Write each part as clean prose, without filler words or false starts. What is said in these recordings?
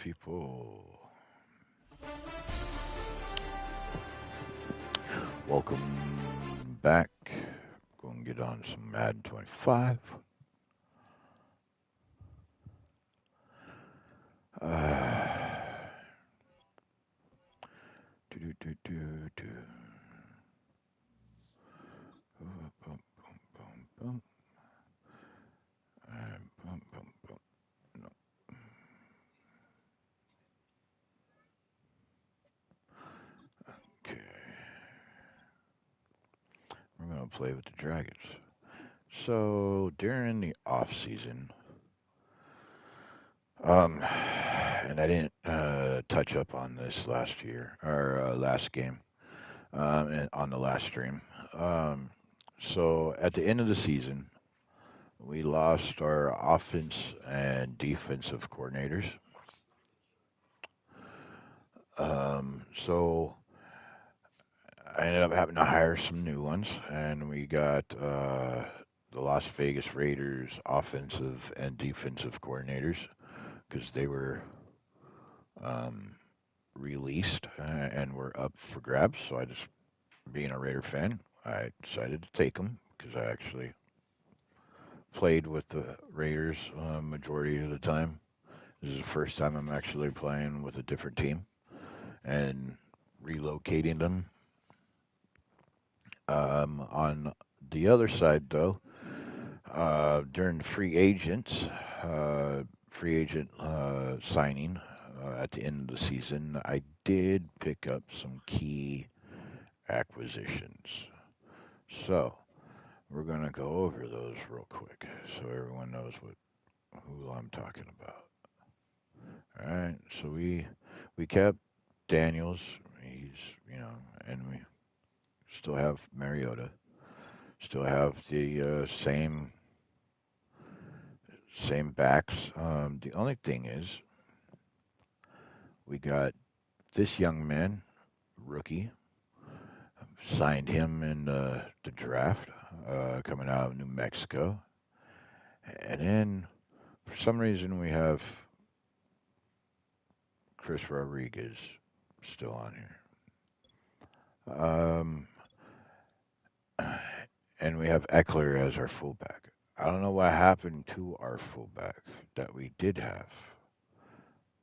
People, welcome back. Going to get on some Madden 25. Uh, do do do do do. Boom, boom, boom, boom. Boom, boom, boom. No. Okay, we're gonna play with the dragons. So during the off season, and I didn't touch up on this last year or last game, and on the last stream. Um, so at the end of the season, we lost our offense and defensive coordinators. So I ended up having to hire some new ones, and we got the Las Vegas Raiders offensive and defensive coordinators because they were um, released and were up for grabs. So I just, being a Raider fan, I decided to take them because I actually played with the Raiders majority of the time. This is the first time I'm actually playing with a different team and relocating them. On the other side, though, during the free agent signing at the end of the season, I did pick up some key acquisitions. So we're gonna go over those real quick, so everyone knows who I'm talking about. All right, so we kept Daniels. He's, you know, and we still have Mariota. Still have the same backs. The only thing is, we got this young man, rookie, signed him in the draft, coming out of New Mexico, and then for some reason we have Chris Rodriguez still on here, and we have Eckler as our fullback. I don't know what happened to our fullback that we did have,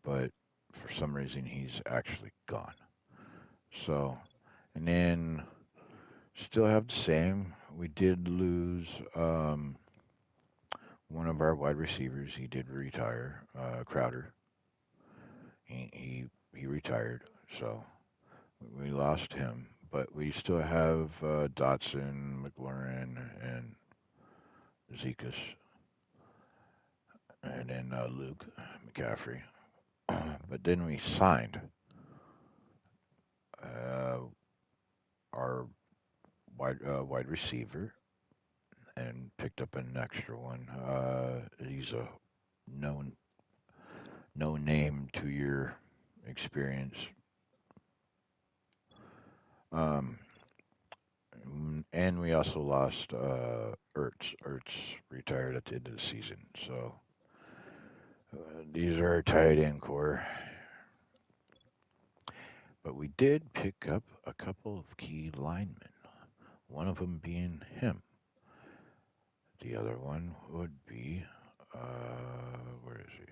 but for some reason he's actually gone. So, and then still have the same. We did lose one of our wide receivers. He did retire, Crowder. He retired, so we lost him. But we still have Dotson, McLaurin, and Zekas, and then Luke McCaffrey. But then we signed uh, our wide receiver and picked up an extra one. He's a known no name to your experience. Um, and we also lost Ertz. Ertz retired at the end of the season. So these are our tight end core. But we did pick up a couple of key linemen. One of them being him. The other one would be, where is he?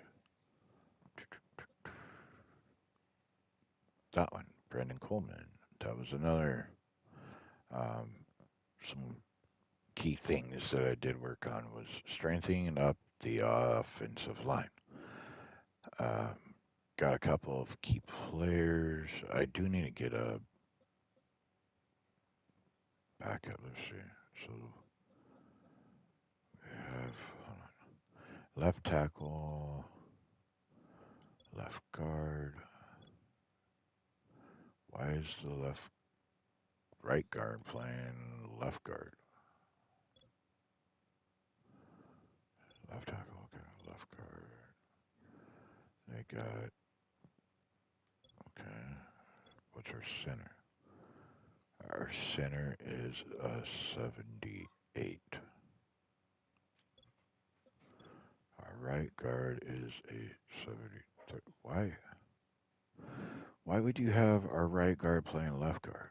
That one, Brandon Coleman. That was another, um, some key things that I did work on was strengthening up the offensive line. Um, got a couple of key players. I do need to get a backup. Let's see. So we have, hold on, left tackle, left guard. Why is the right guard playing left guard? Left tackle, okay, left guard. They got, okay. What's our center? Our center is a 78. Our right guard is a 70. Why? Why would you have our right guard playing left guard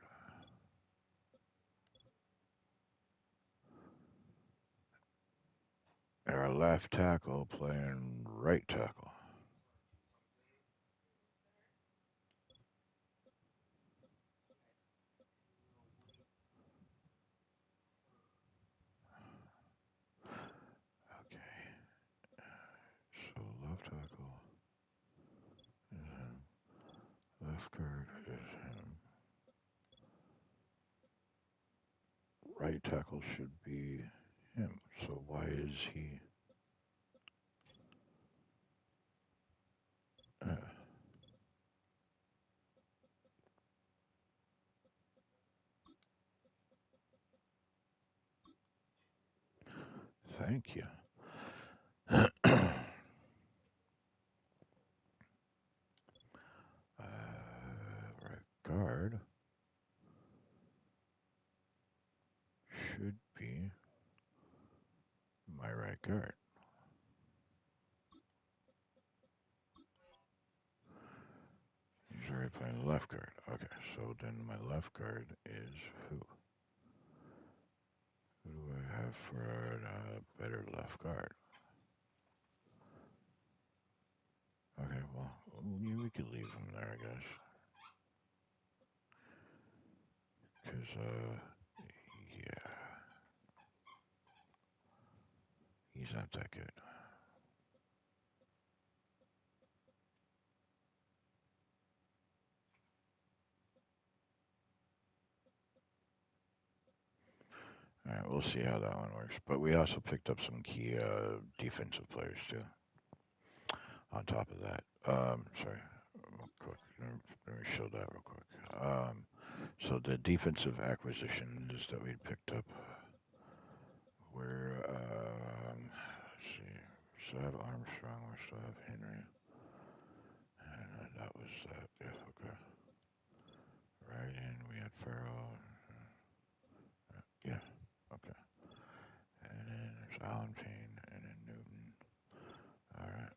and our left tackle playing right tackle? Okay, so left tackle is him, left guard is him, right tackle should be him. So why is he? Uh, thank you. Right guard should be my right guard. He's already playing left guard. Okay, so then my left guard is who? Who do I have for a better left guard? Okay, well, we could leave him there, I guess. Because, yeah, he's not that good. All right, we'll see how that one works. But we also picked up some key defensive players, too, on top of that. Sorry, real quick. Let me show that real quick. So the defensive acquisitions that we picked up were, let's see, we still have Armstrong, we still have Henry, and that was that. Yeah, okay. Right in, we had Farrell. Yeah, okay. And then there's Allen Payne, and then Newton. All right.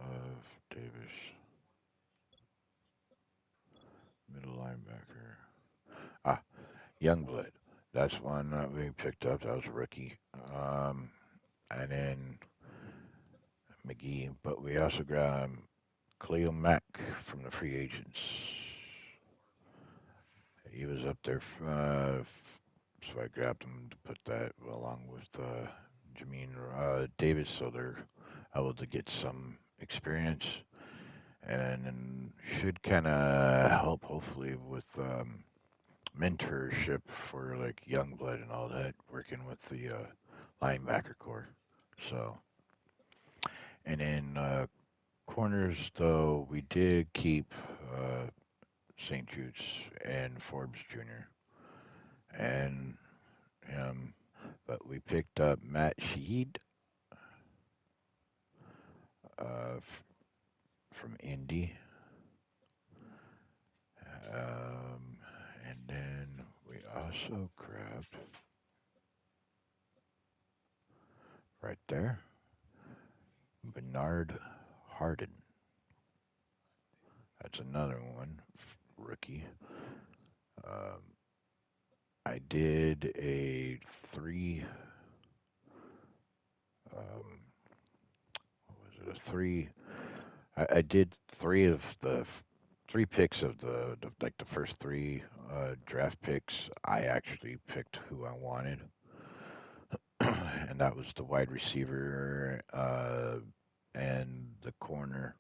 Love Davis, middle linebacker. Ah, Youngblood. That's one that we picked up. That was a rookie. And then McGee, but we also got Khalil Mack from the free agents. He was up there, so I grabbed him to put that along with Jamin Davis, so they're able to get some experience and should kind of help, hopefully, with mentorship for like young blood and all that, working with the linebacker core. So, and then corners, though, we did keep St. Jude's and Forbes Jr. and him, but we picked up Matt Sheed from Indy, um, and then we also grabbed right there Bernard Harden. That's another one, rookie. Um, I did a three. Um, what was it? A three. I did three of the three picks of the like the first three draft picks. I actually picked who I wanted, and that was the wide receiver and the corner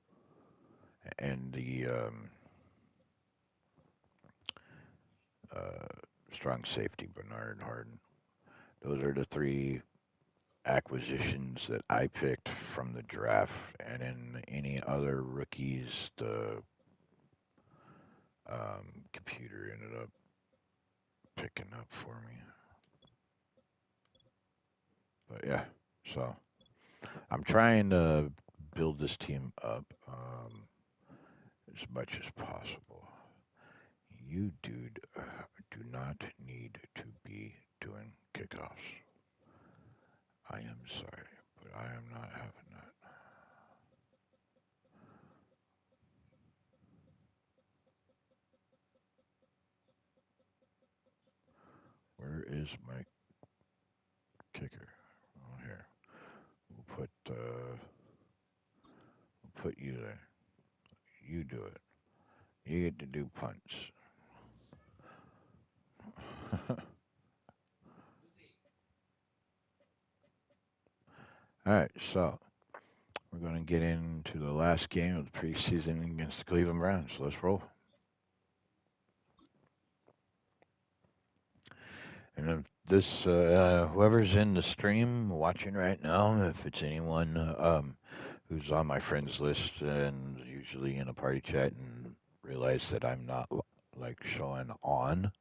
and the uh, strong safety Bernard Harden. Those are the three acquisitions that I picked from the draft, and then any other rookies the computer ended up picking up for me. But yeah, so I'm trying to build this team up as much as possible. You, dude, do not need to be doing kickoffs. I am sorry, but I am not having that. is my kicker? Oh, here. We'll put you there. You do it. You get to do punts. All right, so we're going to get into the last game of the preseason against the Cleveland Browns. Let's roll. And if this, whoever's in the stream watching right now, if it's anyone who's on my friends list and usually in a party chat and realize that I'm not like showing on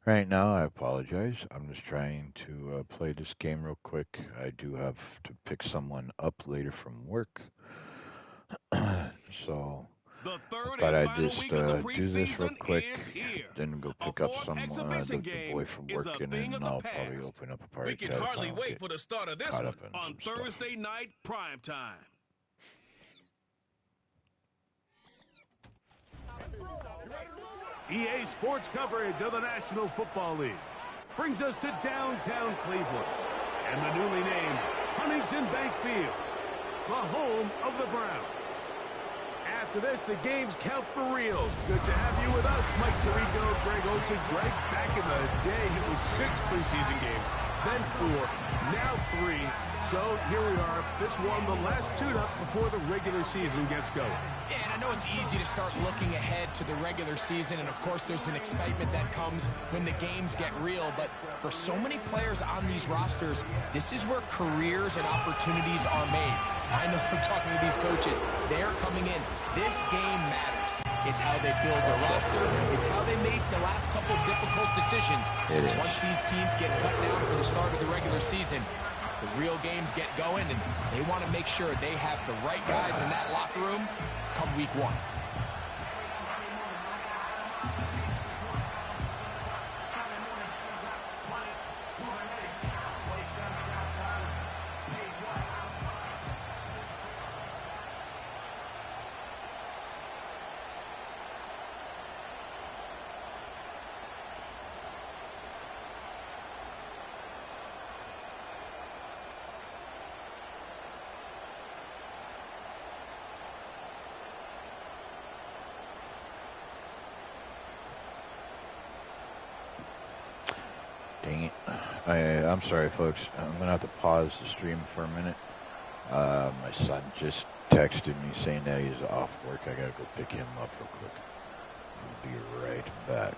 right now, I apologize. I'm just trying to play this game real quick. I do have to pick someone up later from work. So The I third thought and I'd final just week of the do this real preseason quick, is here. then go A pick up fall some exhibition the game boy from is work, a and thing then of the I'll probably past. open up a We party can chat if I hardly don't wait get for the start of this caught one up in on some stuff. Thursday night prime time. EA Sports coverage of the National Football League brings us to downtown Cleveland and the newly named Huntington Bank Field, the home of the Browns. After this, the games count for real. Good to have you with us, Mike Tirico, Greg Olsen. Greg, back in the day, it was 6 preseason games, then 4, now 3. So here we are, this one, the last tune-up before the regular season gets going. Yeah, and I know it's easy to start looking ahead to the regular season, and of course there's an excitement that comes when the games get real, but for so many players on these rosters, this is where careers and opportunities are made. I know from talking to these coaches, they're coming in. This game matters. It's how they build their roster. It's how they make the last couple difficult decisions. Because once these teams get cut down for the start of the regular season, the real games get going, and they want to make sure they have the right guys in that locker room come week 1. Dang it. I'm sorry, folks. I'm going to have to pause the stream for a minute. My son just texted me saying that he's off work. I got to go pick him up real quick. I'll be right back.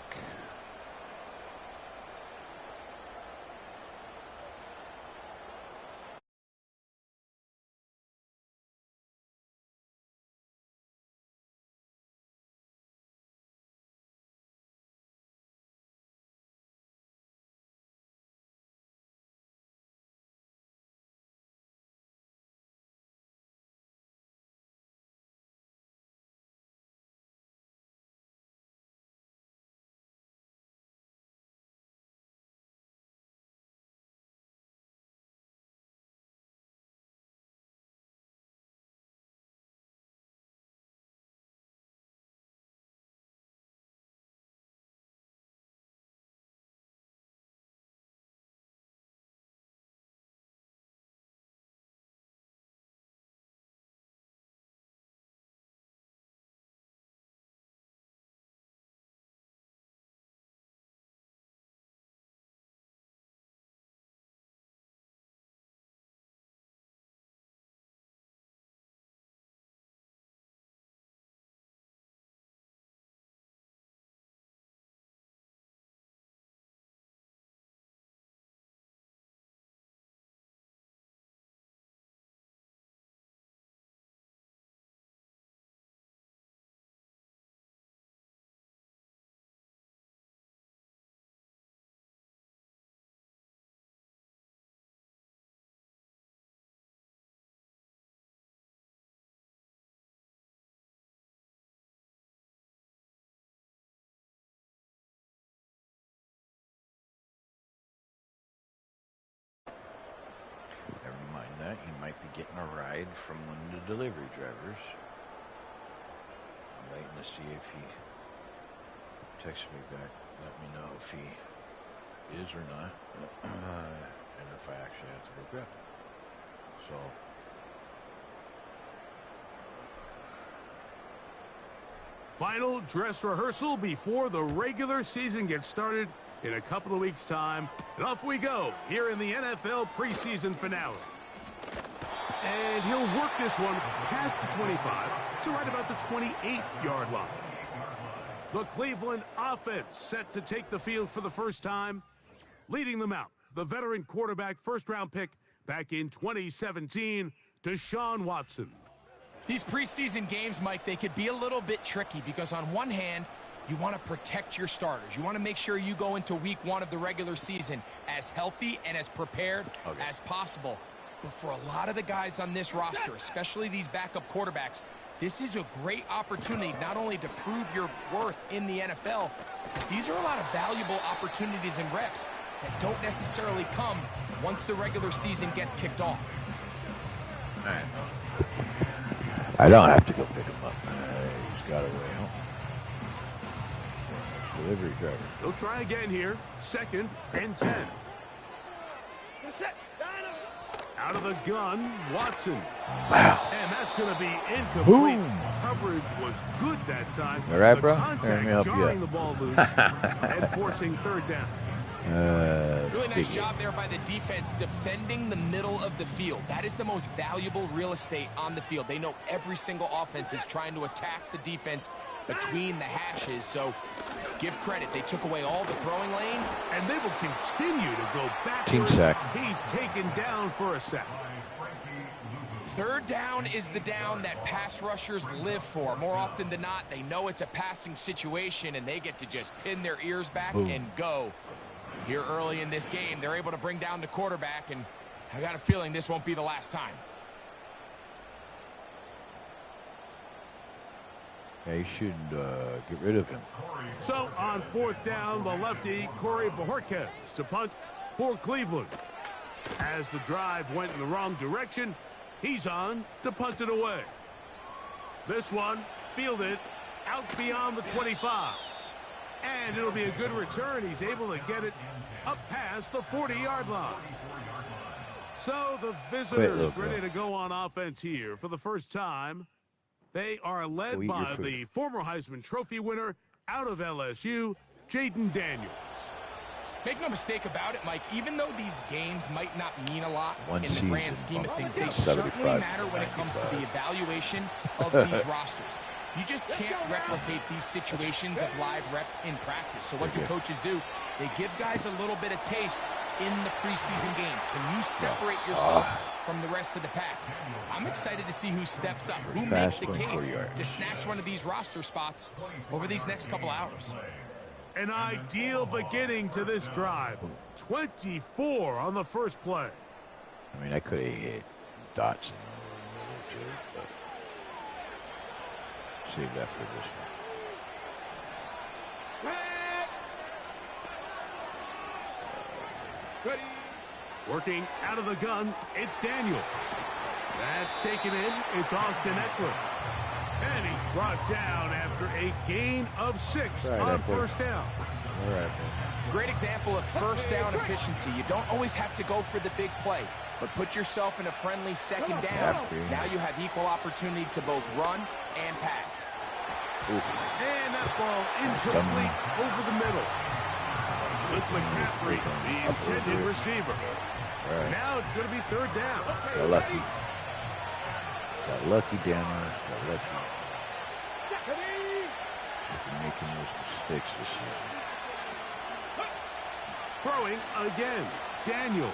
Never mind that. You might be getting a ride from one of the delivery drivers. I'm waiting to see if he texts me back. Let me know if he is or not, and if I actually have to go grab it. So. Final dress rehearsal before the regular season gets started in a couple of weeks' time. And off we go here in the NFL preseason finale. And he'll work this one past the 25 to right about the 28-yard line. The Cleveland offense set to take the field for the first time. Leading them out, the veteran quarterback first-round pick back in 2017, Deshaun Watson. These preseason games, Mike, they could be a little bit tricky because on one hand, you want to protect your starters. You want to make sure you go into week 1 of the regular season as healthy and as prepared as possible. But for a lot of the guys on this roster, especially these backup quarterbacks, this is a great opportunity not only to prove your worth in the NFL, but these are a lot of valuable opportunities and reps that don't necessarily come once the regular season gets kicked off. All right. I don't have to go pick him up. He's got away. Delivery driver. He'll try again here. 2nd and 10. Out of the gun, Watson. Wow. And that's going to be incomplete. Boom. Coverage was good that time. All right, the bro. Contact Here, jarring the ball loose and forcing 3rd down. Really nice job there by the defense defending the middle of the field. That is the most valuable real estate on the field. They know every single offense is trying to attack the defense between the hashes, so give credit. They took away all the throwing lanes. And they will continue to go backwards. Team sack. He's taken down for a sack. 3rd down is the down that pass rushers live for. More often than not, they know it's a passing situation, and they get to just pin their ears back and go. Here early in this game, they're able to bring down the quarterback, and I got a feeling this won't be the last time. Yeah, you should get rid of him. So on 4th down, the lefty, Corey Bojorquez to punt for Cleveland. As the drive went in the wrong direction, he's on to punt it away. This one fielded out beyond the 25. And it'll be a good return. He's able to get it up past the 40-yard line. So the visitors ready to go on offense here for the first time. They are led by the former Heisman Trophy winner out of LSU, Jaden Daniels. Make no mistake about it, Mike, even though these games might not mean a lot One in the grand season, scheme of things, they 75, certainly matter when it comes to the evaluation of these rosters. You just can't replicate these situations of live reps in practice. So what do coaches do? They give guys a little bit of taste in the preseason games. Can you separate yourself from the rest of the pack? I'm excited to see who steps up, who makes a case to snatch one of these roster spots over these next couple hours. An ideal beginning to this drive. 24 on the first play. I mean, I could have hit Dotson. But save that for this one. Working out of the gun, it's Daniels. That's taken in. It's Austin Eckler. And he's brought down after a gain of 6 on first down. All right, Great example of first down efficiency. You don't always have to go for the big play, but put yourself in a friendly 2nd down. Now you have equal opportunity to both run and pass. And that ball incomplete over the middle. With McCaffrey, the intended receiver. Now it's going to be 3rd down. Got lucky. Got lucky down there. Got lucky. Making those mistakes this year. Throwing again. Daniels.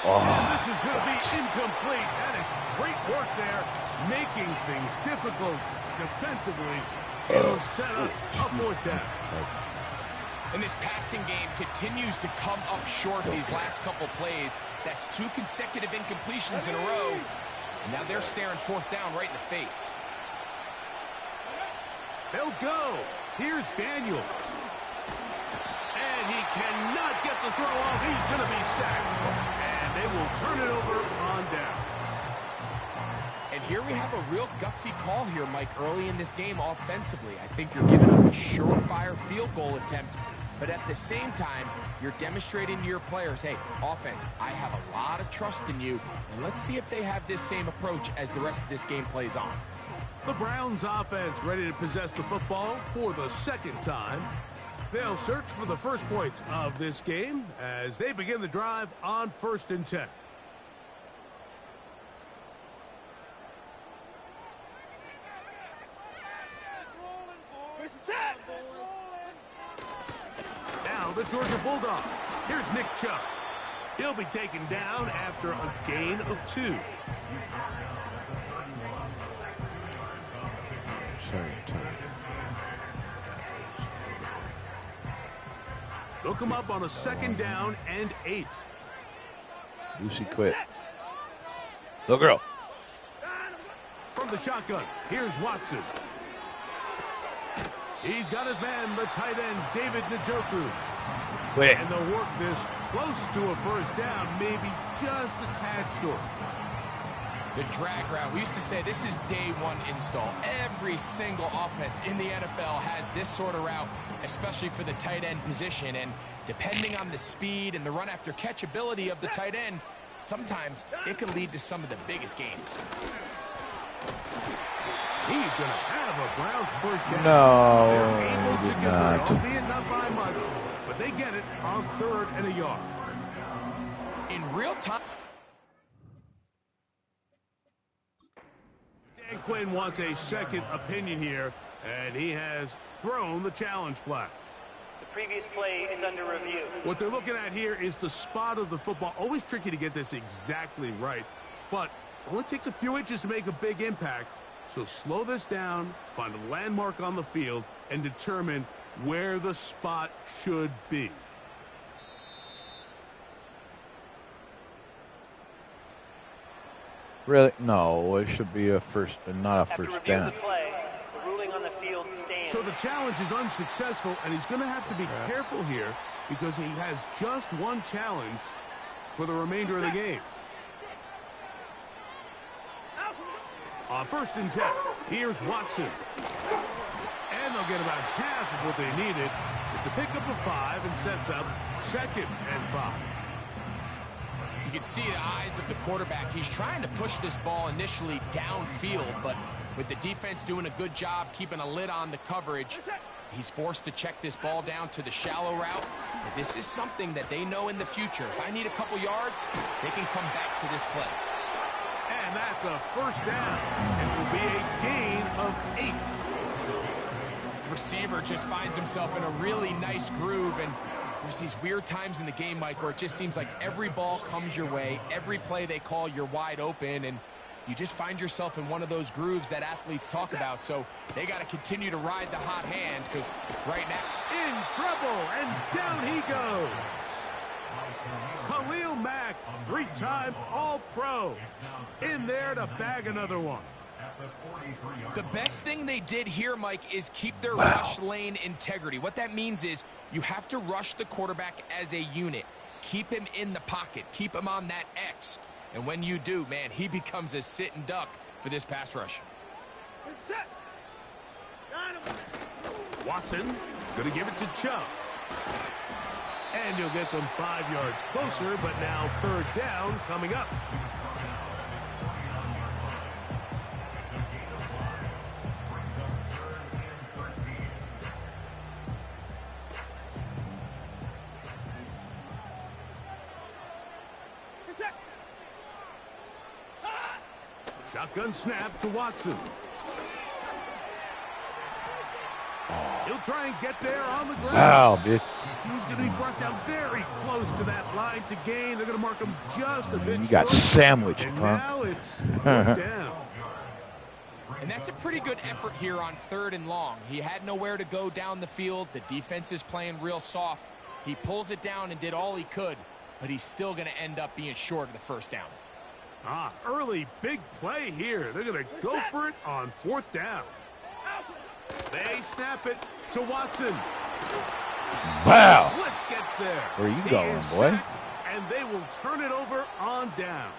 And this is going to be incomplete. That is great work there, making things difficult defensively. It'll set up a 4th down. And this passing game continues to come up short these last couple plays. That's 2 consecutive incompletions in a row. And now they're staring 4th down right in the face. They'll go. Here's Daniels. And he cannot get the throw off. He's going to be sacked. And they will turn it over on down. And here we have a real gutsy call here, Mike, early in this game offensively. I think you're giving up a surefire field goal attempt but at the same time, you're demonstrating to your players, hey, offense, I have a lot of trust in you, and let's see if they have this same approach as the rest of this game plays on. The Browns offense ready to possess the football for the second time. They'll search for the first points of this game as they begin the drive on 1st and 10. Now the Georgia Bulldog. Here's Nick Chubb. He'll be taken down after a gain of 2. They'll come up on a 2nd down and 8. Lucy quit. Little girl. From the shotgun, here's Watson. He's got his man, the tight end, David Njoku. Quit. And they'll work this close to a 1st down, maybe just a tad short. The drag route, we used to say this is day 1 install. Every single offense in the NFL has this sort of route, especially for the tight end position. And depending on the speed and the run after catch ability of the tight end, sometimes it can lead to some of the biggest gains. He's going to have a Browns 1st down. No, They're able to he did convert, not. albeit not by much, but they get it on 3rd and a yard. In real time. Dan Quinn wants a second opinion here, and he has thrown the challenge flag. The previous play is under review. What they're looking at here is the spot of the football. Always tricky to get this exactly right, but it only takes a few inches to make a big impact. So slow this down, find a landmark on the field, and determine where the spot should be. Really? No, it should be a first, not a After first review of down. the play, the ruling on the field stands. So the challenge is unsuccessful, and he's going to have to be careful here because he has just one challenge for the remainder of the game. On 1st and 10, here's Watson. And they'll get about half of what they needed. It's a pickup of 5 and sets up 2nd and 5. You can see the eyes of the quarterback. He's trying to push this ball initially downfield, but with the defense doing a good job keeping a lid on the coverage, he's forced to check this ball down to the shallow route. But this is something that they know in the future. If I need a couple yards, they can come back to this play. And that's a 1st down. It will be a gain of 8. Receiver just finds himself in a really nice groove, and there's these weird times in the game, Mike, where it just seems like every ball comes your way, every play they call, you're wide open, and you just find yourself in one of those grooves that athletes talk about. So they got to continue to ride the hot hand, because right now, In trouble, and down he goes. Khalil Mack, 3-time All-Pro, in there to bag another one. the best thing they did here, Mike, is keep their rush lane integrity. What that means is you have to rush the quarterback as a unit. Keep him in the pocket. Keep him on that X. And when you do, man, he becomes a sit and duck for this pass rush. Watson going to give it to Chubb. And he'll get them 5 yards closer, but now 3rd down coming up. Shotgun snap to Watson. He'll try and get there on the ground. Wow, bitch. He's going to be brought down very close to that line to gain. They're going to mark him just a bit You got short. sandwiched, And huh? now it's 4th down. And that's a pretty good effort here on 3rd and long. He had nowhere to go down the field. The defense is playing real soft. He pulls it down and did all he could, but he's still going to end up being short of the 1st down. Early big play here. They're going to go for it on 4th down. They snap it to Watson. Wow. Blitz gets there. Where you He going, is boy? sacked, and they will turn it over on downs.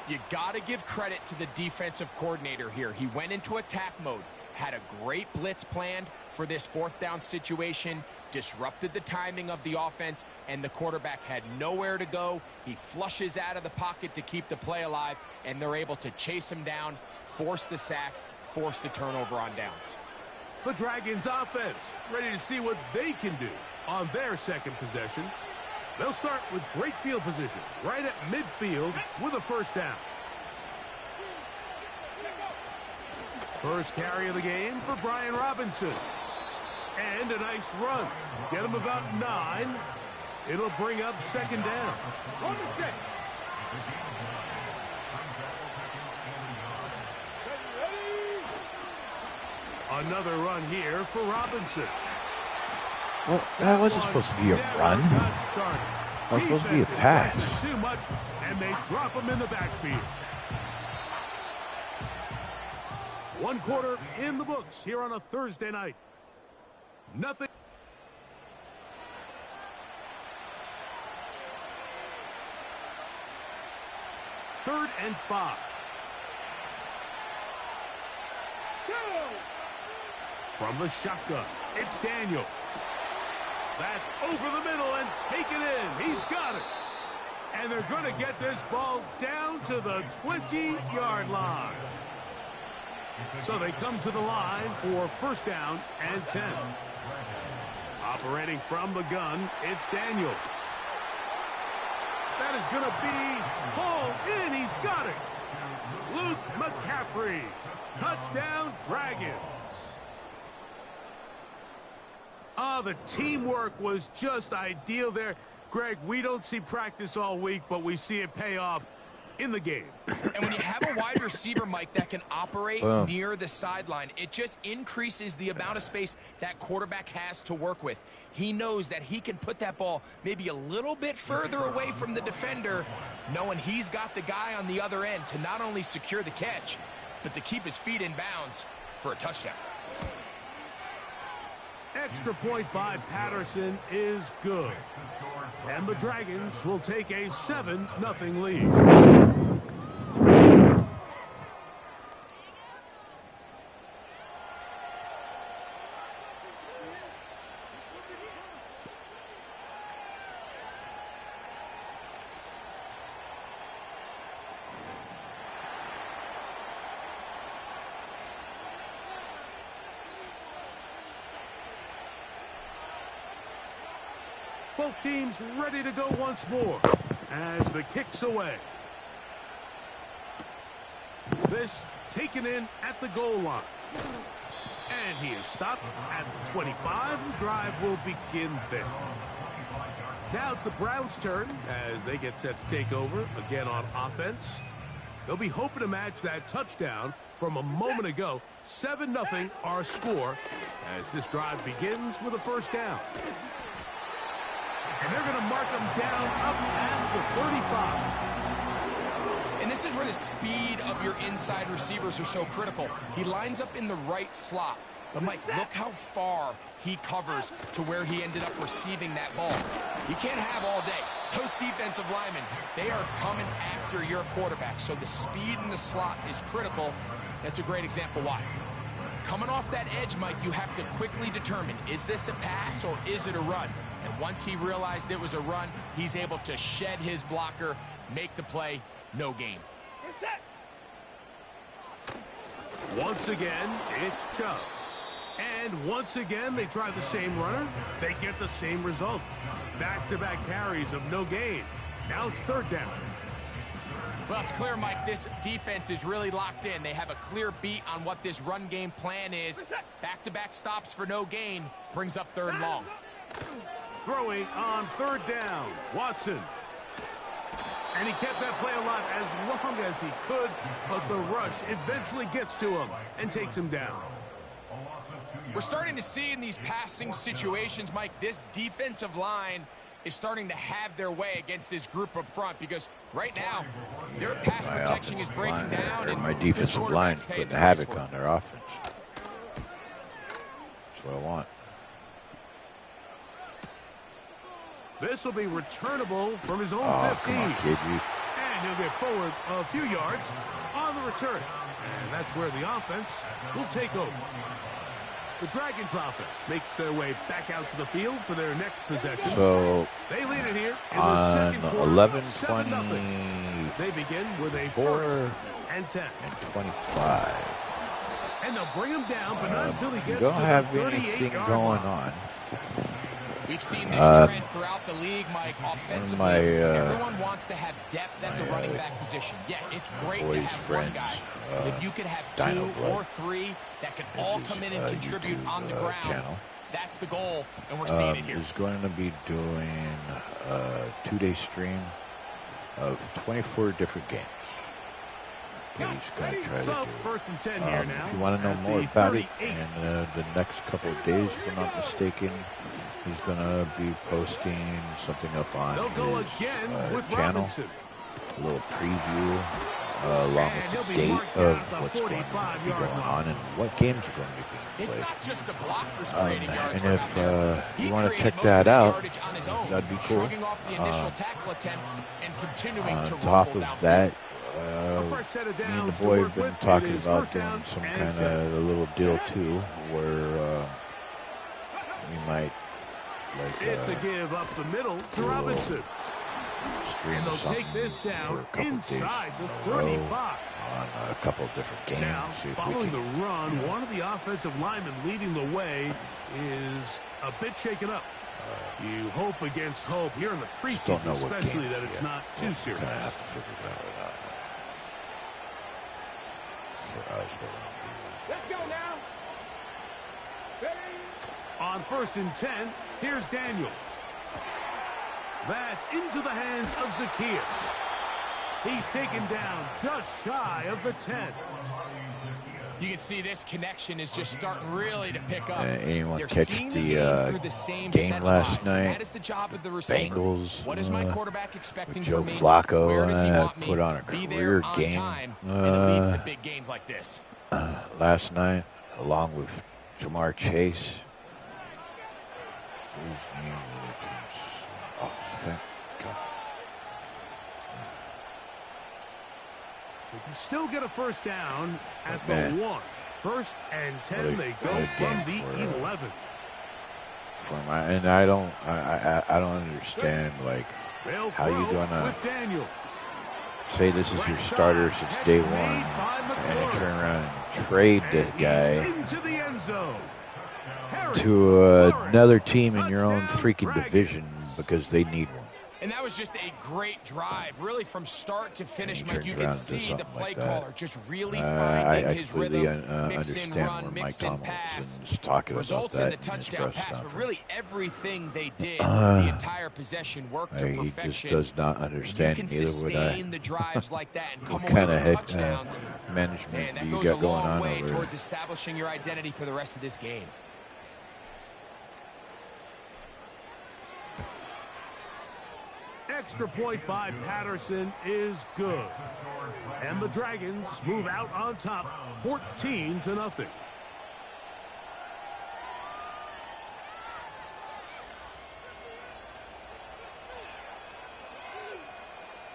You got to give credit to the defensive coordinator here. He went into attack mode, had a great blitz planned for this fourth down situation, disrupted the timing of the offense, and the quarterback had nowhere to go. He flushes out of the pocket to keep the play alive, and they're able to chase him down, force the sack, force the turnover on downs. The Dragons offense ready to see what they can do on their second possession. They'll start with great field position right at midfield with a first down. First carry of the game for Brian Robinson. And a nice run. Get him about 9. It'll bring up second down. Another run here for Robinson. Well, that wasn't supposed to be a run. That was supposed to be a pass. Too much, and they drop him in the backfield. One quarter in the books here on a Thursday night. Nothing. Third and 5. From the shotgun, it's Daniels. That's over the middle and taken in. He's got it. And they're going to get this ball down to the 20-yard line. So they come to the line for first down and 10. Operating from the gun, it's Daniels. That is going to be hauled in. He's got it. Luke McCaffrey. Touchdown, Dragons. The teamwork was just ideal there. Greg, we don't see practice all week, but we see it pay off in the game. And when you have a wide receiver, Mike, that can operate near the sideline, it just increases the amount of space that quarterback has to work with. He knows that he can put that ball maybe a little bit further away from the defender, knowing he's got the guy on the other end to not only secure the catch, but to keep his feet in bounds for a touchdown. Extra point by Patterson is good. And the Dragons will take a 7-0 lead. Both teams ready to go once more as the kick's away. This taken in at the goal line. And he is stopped at the 25. The drive will begin there. Now it's the Browns' turn as they get set to take over again on offense. They'll be hoping to match that touchdown from a moment ago. 7-0 our score as this drive begins with a first down. And they're going to mark him down up past the 35. And this is where the speed of your inside receivers are so critical. He lines up in the right slot. But, Mike, look how far he covers to where he ended up receiving that ball. You can't have all day. Those defensive linemen, they are coming after your quarterback. So the speed in the slot is critical. That's a great example why. Coming off that edge, Mike, you have to quickly determine, is this a pass or is it a run? And once he realized it was a run, he's able to shed his blocker, make the play, no gain. Once again, it's Chubb. And once again, they try the same runner. They get the same result. Back-to-back carries of no gain. Now it's third down. Well, it's clear, Mike, this defense is really locked in. They have a clear beat on what this run game plan is. Back-to-back stops for no gain brings up third and long. Throwing on third down, Watson. And he kept that play alive as long as he could, but the rush eventually gets to him and takes him down. We're starting to see in these passing situations, Mike, this defensive line is starting to have their way against this group up front because right now their pass protection is breaking down. And my defensive line's putting havoc on their offense. That's what I want. This will be returnable from his own 15. Come on, kid, And he'll get forward a few yards on the return. And that's where the offense will take over. The Dragons offense makes their way back out to the field for their next possession. So they lead it here in the on second quarter, 11:20, they begin with a 4th and 10. And 25. And they'll bring him down, but not until he gets don't to have the anything 38-yard going line. on. We've seen this trend throughout the league, Mike. Offensively, everyone wants to have depth at the running back position. Yeah, it's great to have one guy. But if you could have 2 or 3 that can all come in and contribute YouTube, on the ground, channel. that's the goal, and we're seeing it here. He's going to be doing a 2-day stream of 24 different games. He's going to try to do. 1st and 10 here now. If you want to know more about it, in the next couple of days, if I'm not mistaken, he's going to be posting something up on his channel. Robinson. A little preview along with the date of what's going to be going on and what games are going to be being played. It's not just the blockers creating yards and if you want to check that out, that'd be cool. Shrugging off the initial tackle attempt and continuing to on top rumble of downfield. that, set of me and downs the boy to have work been with. talking It is about first doing down some and kind 10. of a little deal too, where we might It's a give up the middle to Robinson. stream And they'll something take this for down a couple inside days the in a row 35. on a couple of different games. Now, See if we following can the run, one of the offensive linemen leading the way is a bit shaken up. You hope against hope here in the just don't preseason, know what especially games that it's yet. not too We'll serious. kinda have to figure that one out. For us, Let's go now. On 1st and 10, here's Daniels. That's into the hands of Zacchaeus. He's taken down just shy of the 10. You can see this connection is just starting really to pick up. anyone They're catch seeing the game through the same game set of last eyes, and night? that is the job of the receiver. Bengals, What is my quarterback expecting Joe from me? Flacco Where does he want me? put on a Be career there on game time, and it leads to big gains like this. last night, along with Jamar Chase. Whose name were the teams? Oh, thank God. They can still get a first down at Okay. the 1. 1st and 10, they go what a from the game for, 11. And I don't understand, like, They'll how you throw gonna with Daniels. say this is your starter since day one, and you turn around and trade that And guy he's into the end zone. Terry to McLaurin. another team in your own Touchdown, freaking Dragons. division because they need one. And that was just a great drive, really from start to finish, he Mike. turns You around can and does see the something play like that. caller just really I finding his completely rhythm, mix in understand where run, Mike mix in pass. Tomlinson's talking Results about in that the touchdown press pass, but conference. really everything they did, the entire possession worked to He just perfection. does not You understand. can Neither would I. sustain the drives like that and come What away kind of with head touchdowns. management Man, do that you goes a got going long on way over towards establishing your identity for the rest of this game. Extra point by Patterson is good. And the Dragons move out on top 14-0.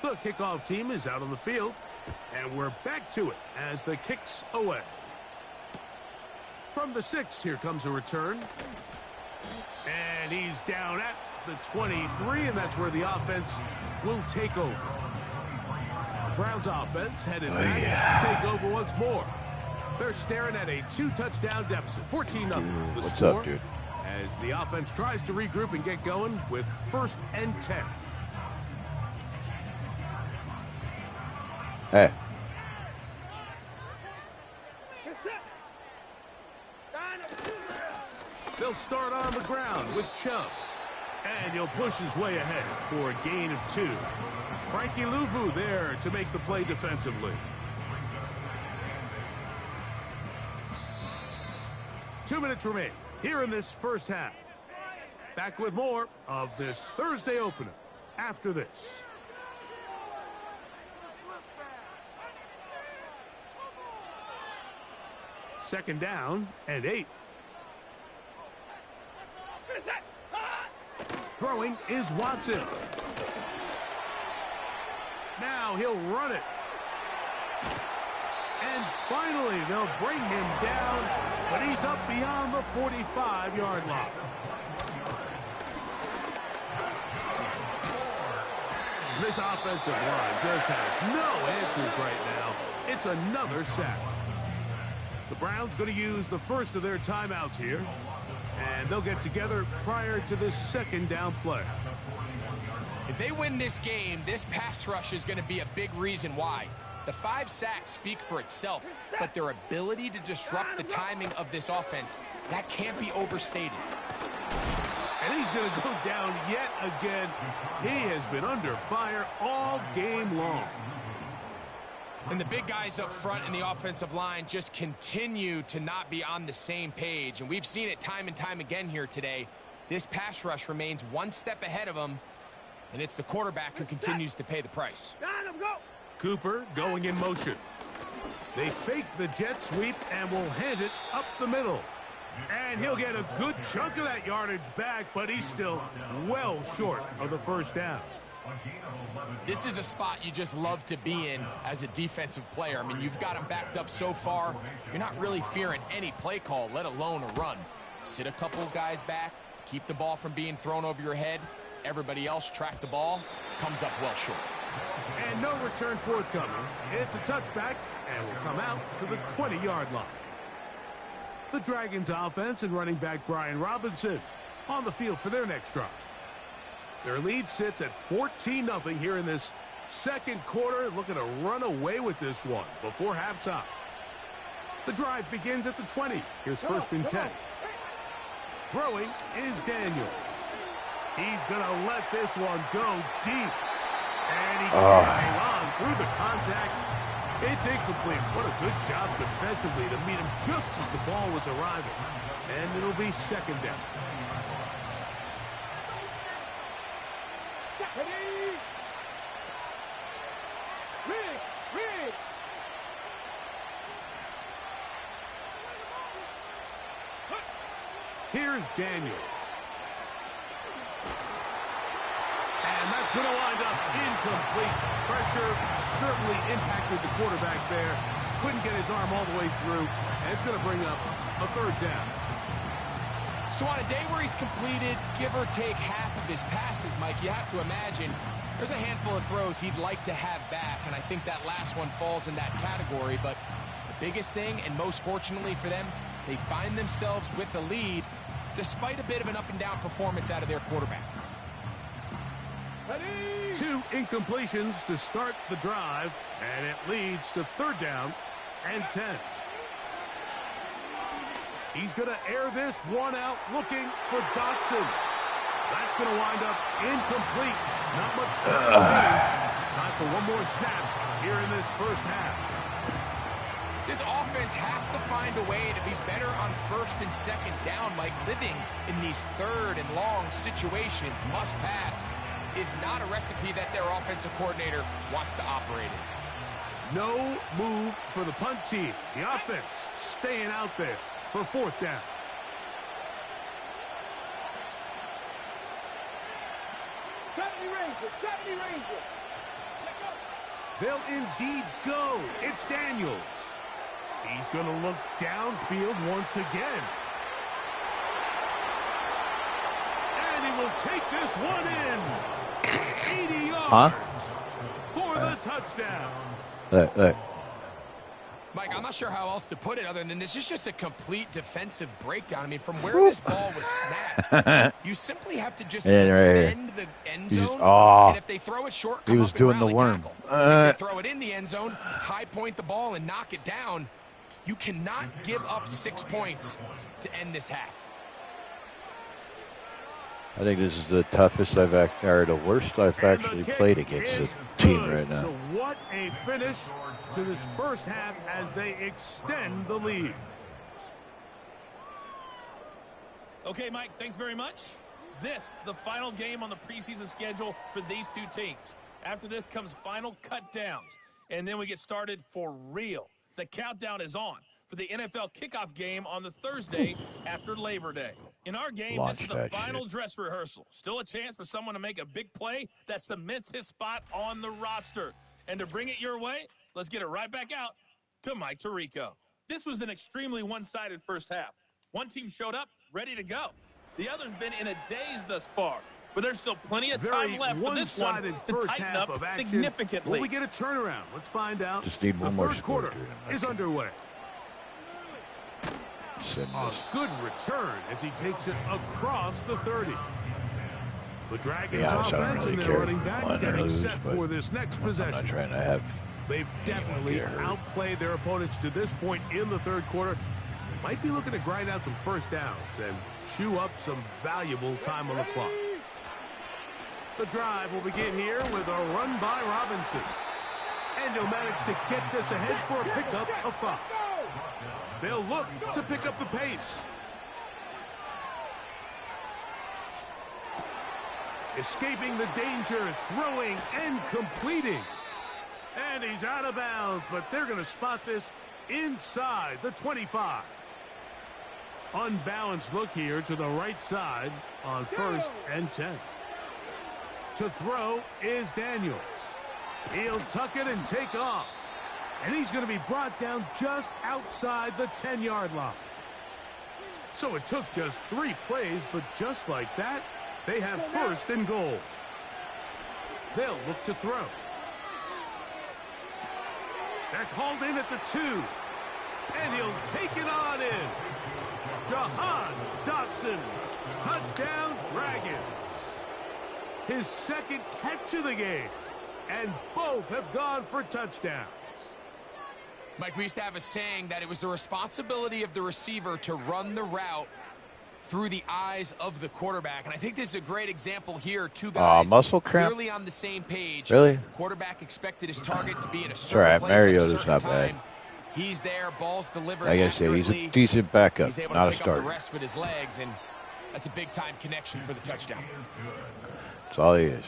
The kickoff team is out on the field. And we're back to it as the kick's away. From the 6, here comes a return. And he's down at the 23, and that's where the offense will take over. Browns offense headed back to take over once more. They're staring at a 2-touchdown deficit, 14-0. The What's score, up, dude? as the offense tries to regroup and get going with 1st and 10. Hey. They'll start on the ground with Chubb. And he'll push his way ahead for a gain of 2. Frankie Louvu there to make the play defensively. 2 minutes remain here in this first half. Back with more of this Thursday opener after this. Second down and 8. Throwing is Watson. Now now he'll run it. And finally, they'll bring him down, but he's up beyond the 45-yard line. This offensive line just has no answers right now. It's another sack. The Browns going to use the first of their timeouts here, and they'll get together prior to this second down play. If they win this game, this pass rush is going to be a big reason why. The 5 sacks speak for itself, but their ability to disrupt the timing of this offense, that can't be overstated. And he's going to go down yet again. He has been under fire all game long. And the big guys up front in the offensive line just continue to not be on the same page. And we've seen it time and time again here today. This pass rush remains one step ahead of them, and it's the quarterback who continues to pay the price. Cooper going in motion. They fake the jet sweep and will hand it up the middle. And he'll get a good chunk of that yardage back, but he's still well short of the first down. This is a spot you just love to be in as a defensive player. I mean, you've got him backed up so far, you're not really fearing any play call, let alone a run. Sit a couple of guys back, keep the ball from being thrown over your head. Everybody else track the ball, comes up well short. And no return forthcoming. It's a touchback and will come out to the 20-yard line. The Dragons offense and running back Brian Robinson on the field for their next drive. Their lead sits at 14-0 here in this second quarter, looking to run away with this one before halftime. The drive begins at the 20. Here's first and 10. Throwing is Daniels. He's going to let this one go deep. And he can hang on through the contact. It's incomplete. What a good job defensively to meet him just as the ball was arriving. And it'll be second down. Here's Daniels. And that's going to wind up incomplete. Pressure certainly impacted the quarterback there. Couldn't get his arm all the way through. And it's going to bring up a third down. So on a day where he's completed, give or take half of his passes, Mike, you have to imagine there's a handful of throws he'd like to have back. And I think that last one falls in that category. But the biggest thing, and most fortunately for them, they find themselves with a lead despite a bit of an up-and-down performance out of their quarterback. 2 incompletions to start the drive, and it leads to third down and 10. He's going to air this one out looking for Dotson. That's going to wind up incomplete. Not much time for one more snap here in this first half. This offense has to find a way to be better on first and second down, Mike. Living in these third and long situations, must pass, is not a recipe that their offensive coordinator wants to operate in. No move for the punt team. The offense staying out there for fourth down. They'll indeed go. It's Daniels. He's going to look downfield once again. And he will take this one in. 80 yards for the touchdown. Look. Mike, I'm not sure how else to put it other than this is just a complete defensive breakdown. I mean, from where this ball was snapped, you simply have to just defend the end zone. And if they throw it short, come he was up doing and the rally worm. tackle. If they throw it in the end zone, high point the ball and knock it down. You cannot give up 6 points to end this half. I think this is the toughest or the worst I've actually played against this team right now. So what a finish to this first half as they extend the lead. Okay, Mike, thanks very much. This, the final game on the preseason schedule for these two teams. After this comes final cut downs, and then we get started for real. The countdown is on for the NFL kickoff game on the Thursday after Labor Day. In our game, this is the final dress rehearsal. Still a chance for someone to make a big play that cements his spot on the roster. And to bring it your way, let's get it right back out to Mike Tirico. This was an extremely one-sided first half. One team showed up, ready to go. The other's been in a daze thus far, but there's still plenty of time Very left for this one one-sided to first tighten half up of action. significantly. Will we get a turnaround? Let's find out. Just need The one more third score, quarter dude. is underway. Send A this. good return as he takes it across the 30. The Dragons Yeah, so I don't offense really and their care running if we back win or getting lose, set but for this next I'm not possession. trying to have. They've definitely get hurt. outplayed their opponents to this point in the third quarter. Might be looking to grind out some first downs and chew up some valuable time on the clock. The drive will begin here with a run by Robinson. And he'll manage to get this ahead for a pickup of 5. They'll look to pick up the pace. Escaping the danger, throwing and completing. And he's out of bounds, but they're going to spot this inside the 25. Unbalanced look here to the right side on 1st and 10. To throw is Daniels. He'll tuck it and take off. And he's going to be brought down just outside the 10-yard line. So it took just 3 plays, but just like that, they have 1st and goal. They'll look to throw. That's hauled in at the 2. And he'll take it on in. Jahan Dotson. Touchdown, Dragons. His 2nd catch of the game. And both have gone for touchdowns. Mike, we used to have a saying that it was the responsibility of the receiver to run the route through the eyes of the quarterback. And I think this is a great example here. Two guys Muscle cramp? clearly on the same page. Really? Quarterback expected his target to be in a It's certain alright. place at a Mariota's certain not time. bad. He's there, ball's delivered Like I said, he's accurately. a decent backup, He's able not to a pick up starter. the rest with his legs, and that's a big-time connection for the touchdown. That's all he is.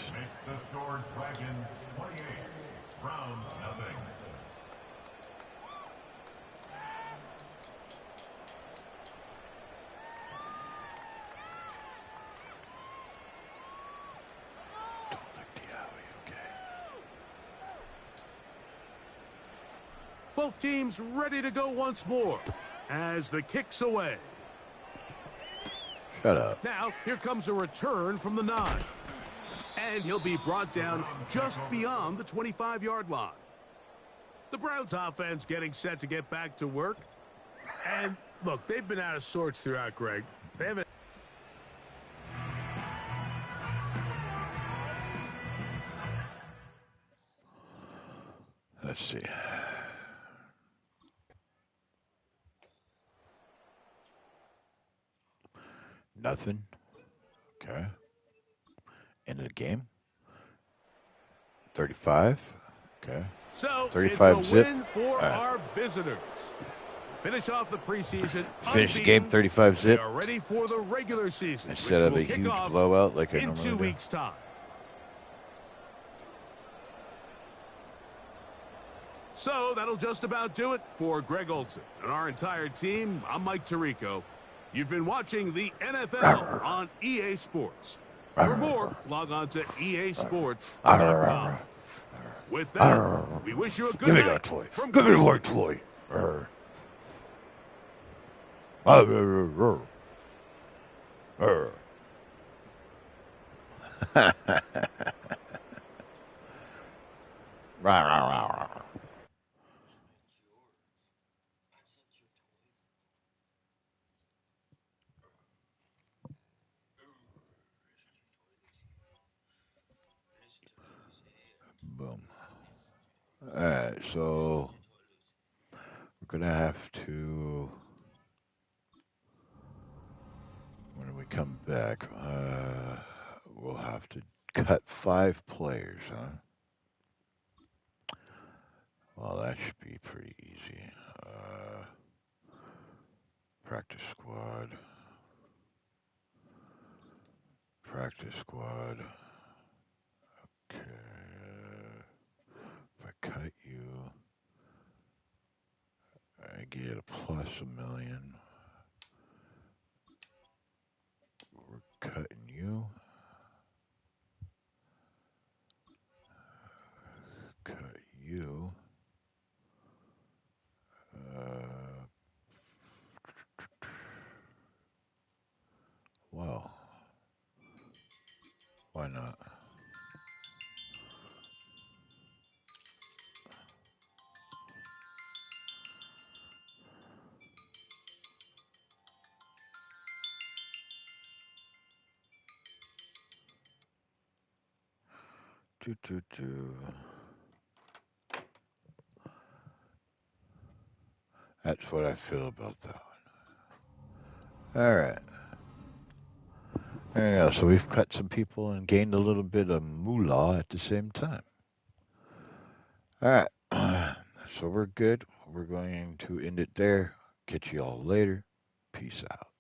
Both teams ready to go once more as the kick's away. Shut up. Now, here comes a return from the 9. And he'll be brought down just beyond the 25-yard line. The Browns offense getting set to get back to work. And, look, they've been out of sorts throughout, Greg. They haven't... Let's see. Nothing. Okay. End of the game. 35. Okay. So, 35 it's a zip. win for our visitors. Finish off the preseason. Finish the game unbeaten. 35 zip. They are ready for the regular season, Instead which of will a kick huge off blowout like I in normally 2 do. weeks' time. So that'll just about do it for Greg Olson and our entire team. I'm Mike Tirico. You've been watching the NFL on EA Sports. For more, log on to easports.com. With that, we wish you a good Give me night that toy. from Give me Cleveland. that toy. Boom. Alright, so we're gonna have to, when we come back, we'll have to cut 5 players, huh? Well, that should be pretty easy. Practice squad. Practice squad. Okay. If I cut you, I get a plus $1 million. We're cutting you. Cut Why not? Do, do, do. That's what I feel about that one. All right. There you go. So we've cut some people and gained a little bit of moolah at the same time. All right. So we're good. We're going to end it there. Catch you all later. Peace out.